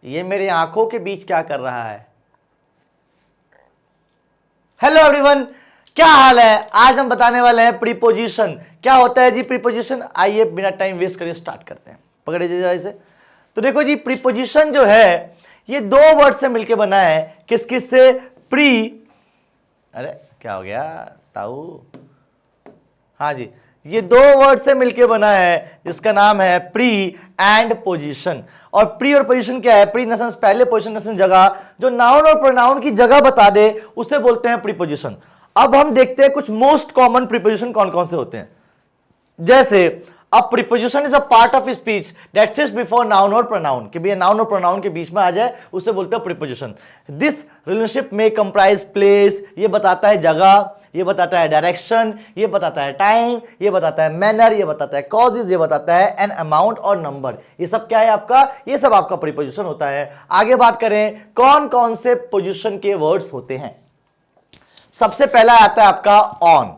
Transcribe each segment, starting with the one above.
ये मेरी आंखों के बीच क्या कर रहा है? हेलो एवरीवन, क्या हाल है? आज हम बताने वाले हैं प्रीपोजिशन। क्या होता है जी प्रीपोजिशन? आइए बिना टाइम वेस्ट करिए स्टार्ट करते हैं। पकड़े जरा इसे। तो देखो जी, प्रीपोजिशन जो है ये दो वर्ड से मिलकर बना है। किस किस से? प्री, अरे क्या हो गया ताऊ? हाँ जी, ये दो वर्ड से मिलके बना है जिसका नाम है प्री एंड पोजीशन। और प्री और पोजीशन क्या है? प्री इन द सेंस पहले, पोजीशन इन द सेंस जगह। जो नाउन और प्रोनाउन की जगह बता दे उसे बोलते हैं प्रीपोजिशन। अब हम देखते हैं कुछ मोस्ट कॉमन प्रीपोजिशन कौन कौन से होते हैं। जैसे a preposition is a part of speech that sits before noun और प्रोनाउन, कि भैया नाउन और प्रोनाउन के बीच में आ जाए उसे बोलते हैं प्रीपोजिशन। दिस रिलेशनशिप में कंप्राइज प्लेस, ये बताता है जगह, ये बताता है डायरेक्शन, ये बताता है टाइम, ये बताता है मैनर, ये बताता है कॉजेज, ये बताता है एन अमाउंट और नंबर। ये सब क्या है आपका? ये सब आपका प्रीपोजिशन होता है। आगे बात करें कौन कौन से पोजिशन के वर्ड्स होते हैं। सबसे पहला आता है आपका ऑन।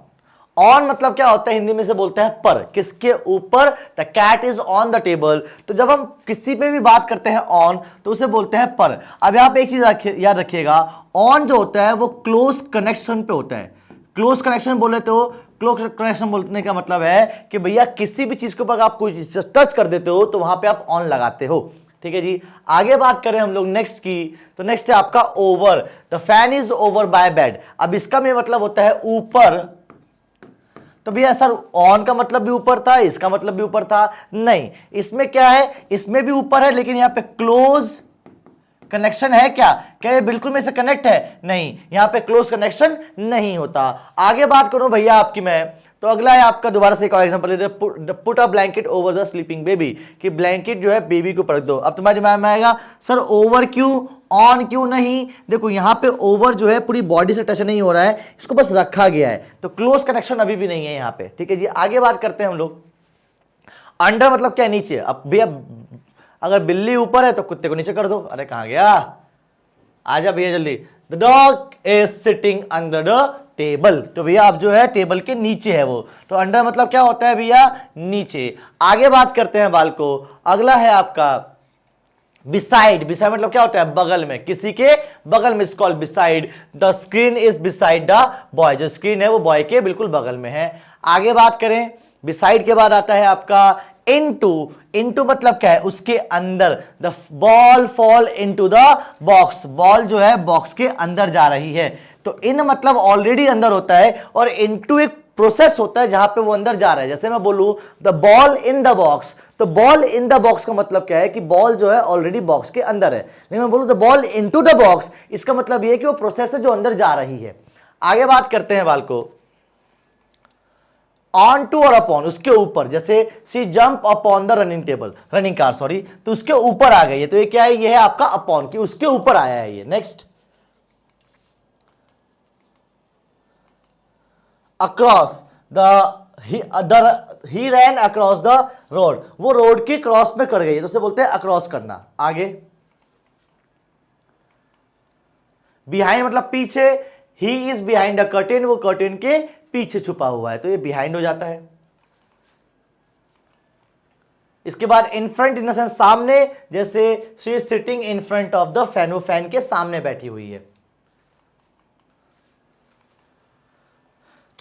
ऑन मतलब क्या होता है? हिंदी में से बोलते हैं पर। किसके ऊपर? The cat is on the table. तो जब हम किसी पे भी बात करते हैं ऑन तो उसे बोलते हैं पर। अब यहां पे एक चीज याद रखिएगा, ऑन जो होता है वो क्लोज कनेक्शन पे होता है। क्लोज कनेक्शन बोले तो क्लोज कनेक्शन बोलने का मतलब है कि भैया किसी भी चीज के ऊपर आप कोई टच कर देते हो तो वहां पे आप ऑन लगाते हो। ठीक है जी। आगे बात करें हम लोग नेक्स्ट की, तो नेक्स्ट है आपका over. The fan is over by bed. अब इसका भी मतलब होता है ऊपर। तो भैया सर ऑन का मतलब भी ऊपर था, इसका मतलब भी ऊपर था? नहीं, इसमें क्या है, इसमें भी ऊपर है लेकिन यहां पे क्लोज कनेक्शन है। क्या ये बिल्कुल में से कनेक्ट है? नहीं, यहां पे क्लोज कनेक्शन नहीं होता। आगे बात करूं भैया आपकी मैं, तो अगला है आपका, दोबारा से एक और एग्जांपल ले, put a blanket over the sleeping baby, कि ब्लैंकेट जो है बेबी को रख दो। अब तुम्हारे दिमाग में आएगा सर ओवर क्यों, ऑन क्यों नहीं? देखो यहां पे ओवर जो है पूरी बॉडी से टच नहीं हो रहा है, इसको बस रखा गया है, तो क्लोज कनेक्शन अभी भी नहीं है यहां पे। ठीक है जी। आगे बात करते हैं हम लोग। अंडर मतलब क्या है? नीचे। अब भैया अगर बिल्ली ऊपर है तो कुत्ते को नीचे कर दो। अरे कहां गया, आजा भैया जल्दी। The dog is sitting under the table. तो भैया अब जो है टेबल के नीचे है वो। तो अंडर मतलब क्या होता है भैया? नीचे। आगे बात करते हैं बाल को। अगला है आपका बिसाइड। बिसाइड मतलब क्या होता है? बगल में, किसी के बगल में, called beside. The screen is beside the boy. जो स्क्रीन है वो बॉय के बिल्कुल बगल में है। आगे बात करें, बिसाइड के बाद आता है आपका इनटू। इनटू मतलब क्या है? उसके अंदर। The ball fall into the box. Ball जो है बॉक्स के अंदर जा रही है। तो इन मतलब ऑलरेडी अंदर होता है, और इनटू एक प्रोसेस होता है जहां पे वो अंदर जा रहा है। जैसे मैं बोलूं the ball in the box, तो बॉल इन द बॉक्स का मतलब क्या है? कि बॉल जो है ऑलरेडी बॉक्स के अंदर है। लेकिन मैं बोलूं the ball into the box, इसका मतलब ये है कि वो प्रोसेस है जो अंदर जा रही है। आगे बात करते हैं बाल को, ऑन टू और अपॉन, उसके ऊपर। जैसे see jump upon the running table, running car sorry, तो उसके ऊपर आ गई है। तो ये क्या है? ये है आपका अपॉन, कि उसके ऊपर आया है ये। Next, across. He ran across the road, वो रोड के क्रॉस में कर गई है, तो उसे बोलते हैं अक्रॉस करना। आगे, बिहाइंड मतलब पीछे। He is behind a curtain, वो कर्टेन के पीछे छुपा हुआ है, तो ये बिहाइंड हो जाता है। इसके बाद in front in the sense सामने। जैसे she is sitting in front of the fan, वो फैन के सामने बैठी हुई है।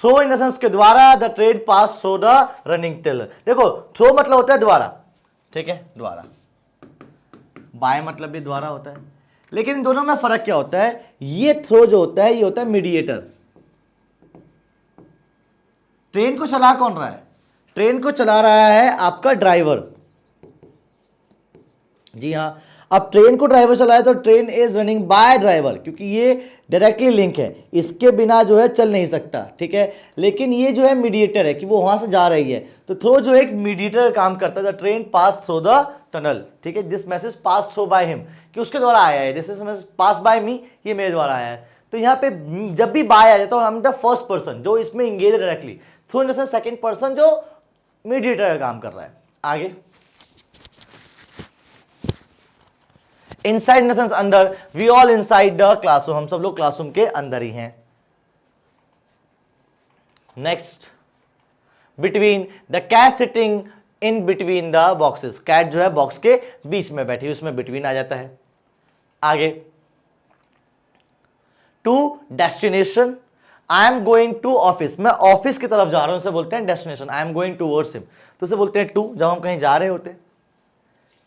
थ्रो इन द सेंस के द्वारा, the train pass through the running tailor. देखो थ्रो मतलब होता है द्वारा, ठीक है, द्वारा। बाय मतलब भी द्वारा होता है, लेकिन इन दोनों में फर्क क्या होता है? ये थ्रो जो होता है ये होता है मीडिएटर। ट्रेन को चला कौन रहा है? ट्रेन को चला रहा है आपका ड्राइवर। जी हां। अब ट्रेन को ड्राइवर चलाए तो train is running by driver, क्योंकि ये डायरेक्टली लिंक है, इसके बिना जो है चल नहीं सकता। ठीक है, लेकिन ये जो है मीडिएटर है, कि वो वहां से जा रही है। तो थ्रो जो एक मीडिएटर काम करता है, the train pass through the tunnel. ठीक है, this message pass through by him, कि उसके द्वारा आया है। दिस मैसेज पास बाय मी, ये मेरे द्वारा आया है। तो यहाँ पे जब भी बाय आ जाता है, हम द फर्स्ट पर्सन जो इसमें engage directly, through in the second person जो मीडिएटर का काम कर रहा है। आगे, इनसाइड इन द सेंस अंदर। We all inside the classroom, हम सब लोग क्लासरूम के अंदर ही हैं। Next, between. The cat sitting in between the boxes, cat जो है बॉक्स के बीच में बैठी, उसमें बिटवीन आ जाता है। आगे, to destination, I am going to office, मैं ऑफिस की तरफ जा रहा हूं, उसे बोलते हैं destination, I am going towards him, तो उसे बोलते हैं टू, जब हम कहीं जा रहे होते हैं।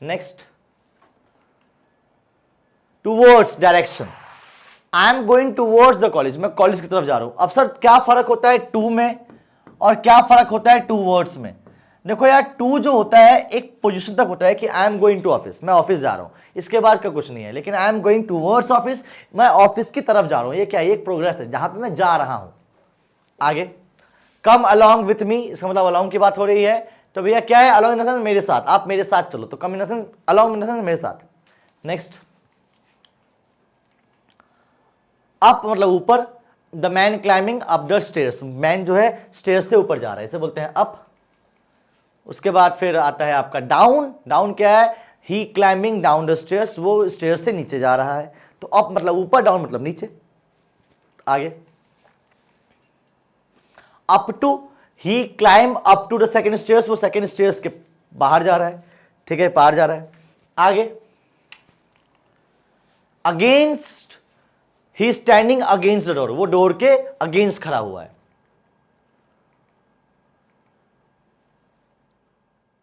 Next, towards direction, I am going towards the college, मैं कॉलेज की तरफ जा रहा हूं। अब सर क्या फर्क होता है टू में और क्या फर्क होता है टूवर्ड्स में? देखो यार, टू जो होता है एक पोजीशन तक होता है कि I am going to office, मैं ऑफिस जा रहा हूं, इसके बाद का कुछ नहीं है। लेकिन आई एम गोइंग टूवर्ड्स ऑफिस, मैं ऑफिस की तरफ जा रहा हूं, ये क्या है? एक प्रोग्रेस है जहां पे मैं जा रहा हूं। आगे, कम अलोंग विथ मी, इसका मतलब अलोंग की बात हो रही है, तो भैया क्या है? अलोंग इन द सेंस मेरे साथ, आप मेरे साथ चलो, तो come in the sense, along in the sense मेरे साथ। नेक्स्ट, अप मतलब ऊपर, the man climbing up the stairs, man जो है स्टेयर्स से ऊपर जा रहा है, इसे बोलते हैं अप। उसके बाद फिर आता है आपका डाउन, डाउन क्या है? ही क्लाइंबिंग डाउन द स्टेयर्स, वो स्टेयर्स से नीचे जा रहा है, तो अप मतलब ऊपर, डाउन मतलब नीचे। आगे, up to, he climb up to the second stairs, वो सेकंड स्टेयर्स के बाहर जा रहा है, ठीक है, पार जा रहा है। आगे, against, he standing against the door, वो डोर के अगेंस्ट खड़ा हुआ है।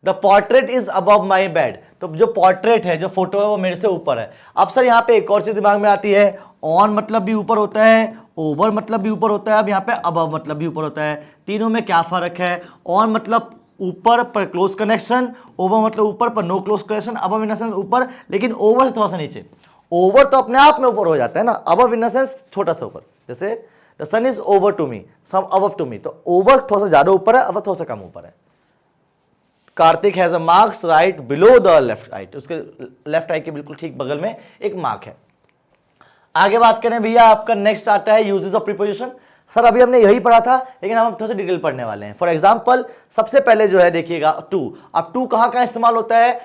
The portrait is above my bed, तो जो पोर्ट्रेट है, जो फोटो है, वो मेरे से ऊपर है। अब सर यहाँ पे एक और चीज दिमाग में आती है, ऑन मतलब भी ऊपर होता है, ओवर मतलब भी ऊपर होता है, अब यहाँ पे अबव मतलब भी ऊपर होता है। तीनों में क्या फर्क है? ऑन मतलब ऊपर पर क्लोज कनेक्शन, ओवर मतलब ऊपर पर no close connection, above in the sense ऊपर, लेकिन ओवर से थोड़ा सा नीचे। ओवर तो अपने आप में ऊपर हो जाता है ना, अबव इन द सेंस छोटा सा ऊपर, जैसे the sun is over to me, some above to me, तो ओवर थोड़ा सा ज्यादा ऊपर है, अबव थोड़ा सा कम ऊपर है। Kartik has a marks right below the left eye, उसके लेफ्ट आई के बिल्कुल ठीक बगल में एक मार्क है। आगे बात करें भैया, आपका नेक्स्ट आता है यूजेस ऑफ प्रीपोजिशन। सर अभी हमने यही पढ़ा था, लेकिन हम थोड़ा सा डिटेल पढ़ने वाले हैं। फॉर एग्जांपल, सबसे पहले जो है देखिएगा टू, अब टू कहां कहां इस्तेमाल होता है?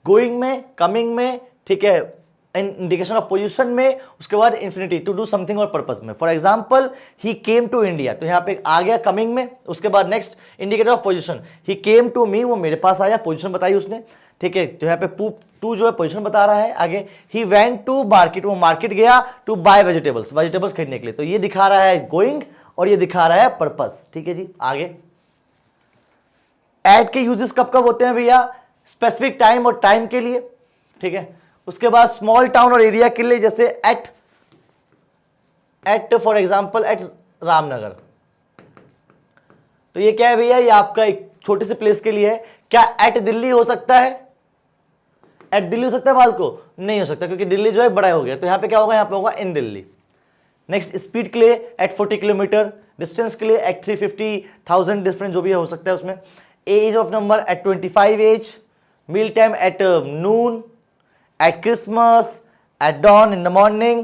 गोइंग में, कमिंग में, ठीक है, इंडिकेशन ऑफ पोजीशन में, उसके बाद इंफिनिटी, टू डू समथिंग और पर्पस में। For example, he came to India, तो यहां पे आ गया कमिंग में, उसके बाद next indicator of position, he came to me, वो मेरे पास आया, पोजीशन बताई उसने, ठीक है, तो यहाँ पे टू जो है पोजीशन बता रहा है। आगे, ही वेंट टू मार्केट, वो मार्केट गया टू बाय वेजिटेबल्स, वेजिटेबल्स खरीदने के लिए, तो ये दिखा रहा है गोइंग और ये दिखा रहा है पर्पस, ठीक है जी। आगे, एट के यूजेस कब कब होते हैं भैया? स्पेसिफिक टाइम और टाइम के लिए, ठीक है। उसके बाद स्मॉल टाउन और एरिया के लिए, जैसे at for example at Ramnagar, तो ये क्या है भैया? ये आपका एक छोटे से प्लेस के लिए है। क्या एट दिल्ली हो सकता है? एट दिल्ली हो सकता है बाल को? नहीं हो सकता, क्योंकि दिल्ली जो है बड़ा हो गया, तो यहां पे क्या होगा? यहां पे होगा इन दिल्ली। नेक्स्ट, स्पीड के लिए एट 40 किलोमीटर, डिस्टेंस के लिए एट 350,000, डिफरेंट जो भी हो सकता है उसमें। Age of number at 25 age, meal time at noon, at Christmas, at dawn in the morning,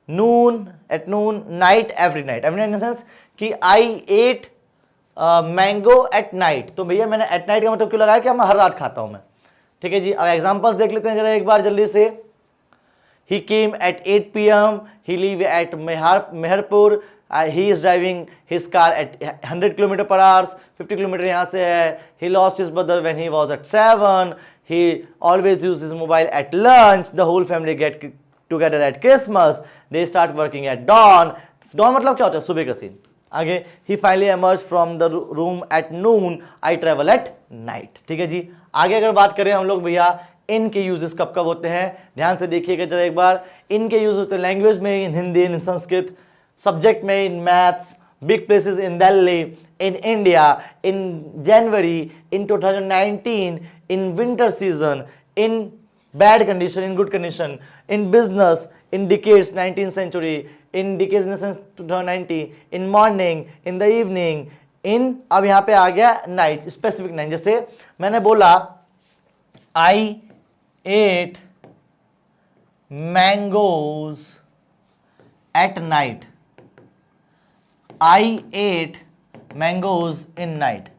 noon, at noon, night, every night in the sense कि I ate mango at night, तो भैया मैंने at night का मतलब क्यों लगाया? कि मैं हर रात खाता हूं मैं, ठीक है जी। अब एग्जांपल्स देख लेते हैं जरा एक बार जल्दी से। He came at 8 p.m. He leave at Mehrpur, he is driving his car at 100 km per hour, 50 km यहाँ से है। He lost his brother when he was at 7. He always use his mobile at lunch. The whole family get together at Christmas. They start working at dawn. Dawn मतलब क्या होता है? सुबह का scene. आगे, he finally emerged from the room at noon. I travel at night, ठीक है जी। आगे अगर बात करें हम लोग भैया, इन के यूजेस कब कब होते हैं? ध्यान से देखिएगा जरा एक बार। इन के यूज होते हैं लैंग्वेज में, in Hindi, in Sanskrit, subject में, in maths, big places in Delhi, in India, in January, in 2019, in winter season, in bad condition, in good condition, in business, in decades, 19th century, in decades in the sense 2090, in morning, in the evening, in, अब यहां पे आ गया night, specific night. जैसे मैंने बोला I ate mangoes at night. I ate mangoes in night.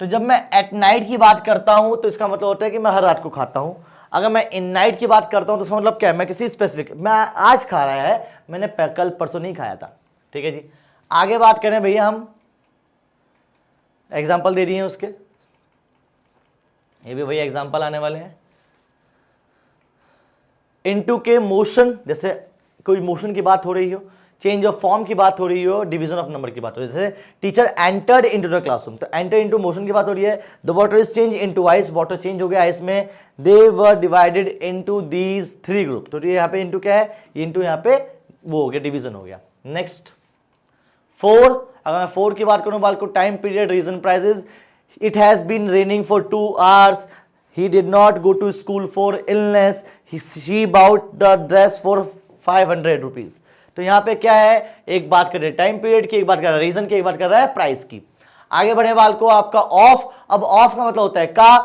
तो जब मैं एट नाइट की बात करता हूं तो इसका मतलब होता है कि मैं हर रात को खाता हूं। अगर मैं इन नाइट की बात करता हूं तो इसका मतलब क्या है? मैं किसी स्पेसिफिक, मैं आज खा रहा है, मैंने कल परसों नहीं खाया था, ठीक है जी। आगे बात करें भैया, हम एग्जाम्पल दे दिए हैं उसके, ये भी भैया एग्जाम्पल आने वाले हैं। इनटू के मोशन, जैसे कोई मोशन की बात हो रही हो, चेंज ऑफ फॉर्म की बात हो रही हो, डिवीजन ऑफ नंबर की बात हो रही है। जैसे teacher entered into the classroom, तो एंटर इनटू मोशन की बात हो रही है। The water is change into ice, water change हो गया आइस में। They were divided into these 3 group, तो ये यहाँ पे इनटू क्या है, इनटू यहाँ पे वो हो गया, डिवीजन हो गया। नेक्स्ट 4, अगर मैं 4 की बात करूं बाल को, time period, reason, prices, it has been raining for 2 hours, he did not go to school for illness, she bought the dress for 500 rupees। तो यहाँ पे क्या है, एक बात कर रहे हैं टाइम पीरियड की, एक बात कर रहा है रीजन की, एक बात कर रहा है प्राइस की। आगे बढ़े बाल को, आपका ऑफ, अब ऑफ का मतलब होता है का,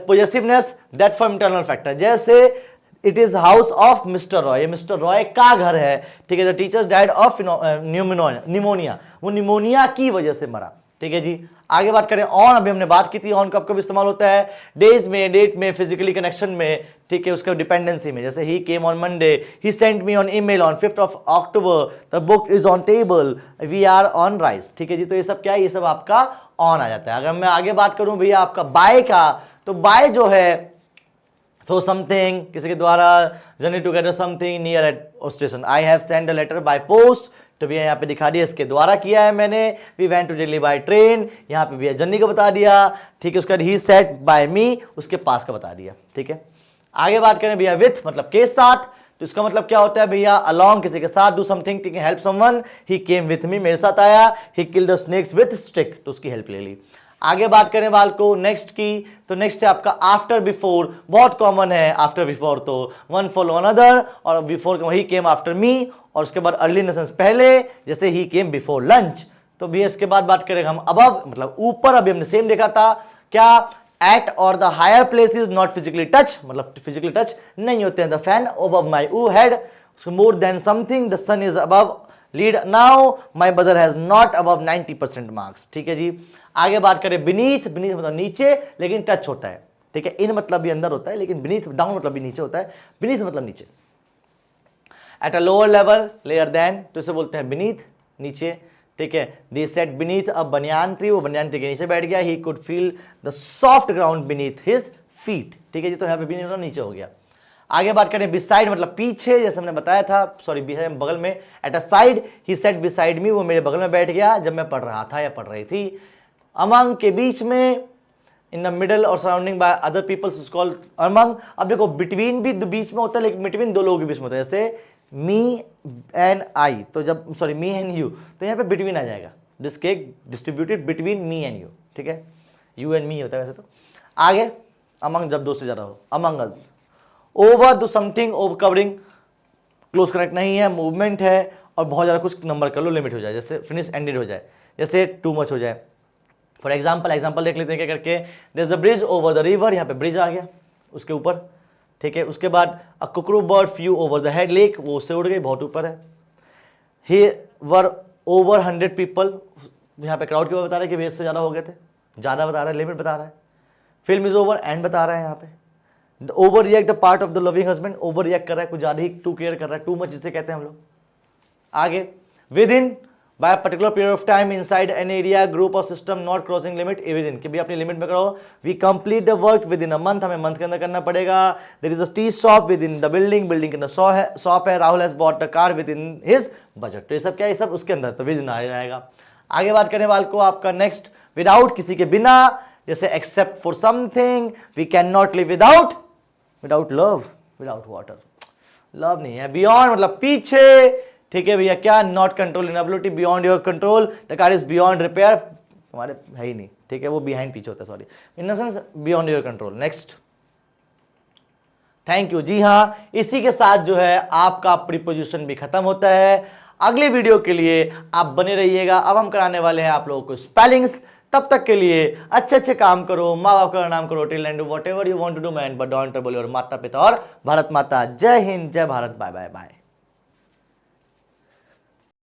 पॉजेसिवनेस, दैट फॉर इंटरनल फैक्टर, जैसे it is house of mister Roy, ये मिस्टर रॉय का घर है, ठीक है। The teachers died of pneumonia, वो निमोनिया की वजह से मरा, ठीक है जी। आगे बात करें ऑन, अभी हमने बात की थी ऑन कब कब इस्तेमाल होता है, डेज में, डेट में, फिजिकली कनेक्शन में, ठीक है, उसके डिपेंडेंसी में, जैसे he came on Monday, he sent me on email on 5th of October, the book is on table, we are on rice, ठीक है जी। तो ये सब क्या है, ये सब आपका ऑन आ जाता है। अगर मैं आगे बात करूं भैया आपका बाय का, तो बाय जो है थ्रो समथिंग, किसी के द्वारा, journey together something near at station, I have send a letter by post, तो भैया यहाँ पे दिखा दिया इसके द्वारा किया है मैंने। We went to Delhi by train, यहाँ पे भैया जर्नी को बता दिया, ठीक है। उसका ही सेड बाय मी, उसके पास का बता दिया, ठीक है। आगे बात करें भैया विथ, मतलब के साथ, तो इसका मतलब क्या होता है भैया, अलोंग, किसी के साथ, डू समथिंग, ठीक है, help someone, he came with me, मेरे साथ आया, he kill the snakes with stick, तो उसकी हेल्प ले ली। आगे बात करें बाल को नेक्स्ट की, तो नेक्स्ट है आपका आफ्टर बिफोर, बहुत कॉमन है आफ्टर बिफोर, तो वन फॉलो अनदर, और before he came after me, और उसके बाद अर्ली इन द सेंस पहले, जैसे ही केम बिफोर लंच। तो भी इसके बाद बात करेंगे हम अबव, मतलब ऊपर, अभी हमने सेम देखा था क्या, एट और the higher place is not physically touch, मतलब फिजिकली टच नहीं होते हैं। The fan above my head, more than something, the sun is above lead now, my mother has not above 90% marks, ठीक है जी। आगे बात करें बीनीथ, बीनीथ मतलब नीचे लेकिन टच होता है, ठीक है। इन मतलब भी अंदर होता है, लेकिन बीनीथ डाउन मतलब भी नीचे होता है, बीनीथ मतलब नीचे। At a lower level, layer then, तो इसे बोलते हैं बीनीथ, नीचे, ठीक है। दे सेट बीनीथ अ बनियान ट्री, वो बनियान ट्री के नीचे बैठ गया। He could feel the soft ground beneath his feet, ठीक है जी। तो यहाँ पे बीनीथ मतलब नीचे हो गया। आगे बात करें बिसाइड मतलब पीछे, जैसे हमने बताया था, सॉरी बिसाइड बगल में, at a side, he set beside me, वो मेरे बगल में बैठ गया जब मैं पढ़ रहा था या पढ़ रही थी। अमंग के बीच में, इन द मिडल और surrounding by other peoples is called among. अब देखो बिटवीन भी बीच में होता है, लेकिन बिटवीन दो लोगों के बीच में होता है, जैसे मी एंड आई, तो जब सॉरी मी एंड यू, तो यहाँ पे बिटवीन आ जाएगा, this cake distributed between me and you, ठीक है। यू एंड मी होता है वैसे तो। आगे अमंग जब दो से ज्यादा हो, among us. Over to something, over covering, close connect नहीं है, मूवमेंट है, और बहुत ज़्यादा कुछ नंबर कर लो, लिमिट हो जाए, जैसे फिनिश एंडेड हो जाए, जैसे टू मच हो जाए। फॉर एग्जाम्पल देख लेते हैं क्या करके, there is a bridge over the river, यहाँ पे ब्रिज आ गया उसके ऊपर, ठीक है। उसके बाद a cuckoo bird flew over the head lake, वो उससे उड़ गई, बहुत ऊपर है। ही वर ओवर 100 पीपल, यहाँ पे क्राउड के ऊपर बता रहा है कि भैया से ज़्यादा हो गए थे, ज़्यादा बता रहा है, लिमिट बता रहा है। फिल्म इज ओवर, एंड बता रहा है यहाँ पे। Over react the part of the loving husband, over react कर रहा है, कुछ ज़्यादा ही टू केयर कर रहा है, टू मच जिसे कहते हैं हम लोग। आगे within, by particular period of time inside an area, group of system, not crossing limit, within, कि भी अपनी लिमिट में करो। We complete the work within a month, हमें मंथ के अंदर करना पड़ेगा। There is a tea shop within the building, building के अंदर शॉप है। Rahul has bought the car within his budget, तो ये सब क्या है, ये सब उसके अंदर, तो विद इन आ जाएगा। आगे बात करने वाले को आपका नेक्स्ट, विदाउट, किसी के बिना, जैसे except for something, we can not live without, without love, without water, love नहीं है। बियॉन्ड मतलब पीछे, ठीक है भैया। क्या, not control inability, beyond your control, the car is beyond repair, हमारे है ही नहीं, ठीक है, वो बिहाइंड पीछे होता है, sorry, in the sense beyond your control. Next, thank you. जी हाँ, इसी के साथ जो है आपका प्रीपोजिशन भी खत्म होता है। अगले वीडियो के लिए आप बने रहिएगा, अब हम कराने वाले हैं आप लोगों को स्पेलिंग्स। तब तक के लिए अच्छे अच्छे काम करो, माँ बाप का नाम करो, till and do whatever you want to do man, but don't trouble your माता पिता और भारत माता। जय हिंद, जय भारत, बाय बाय बाय।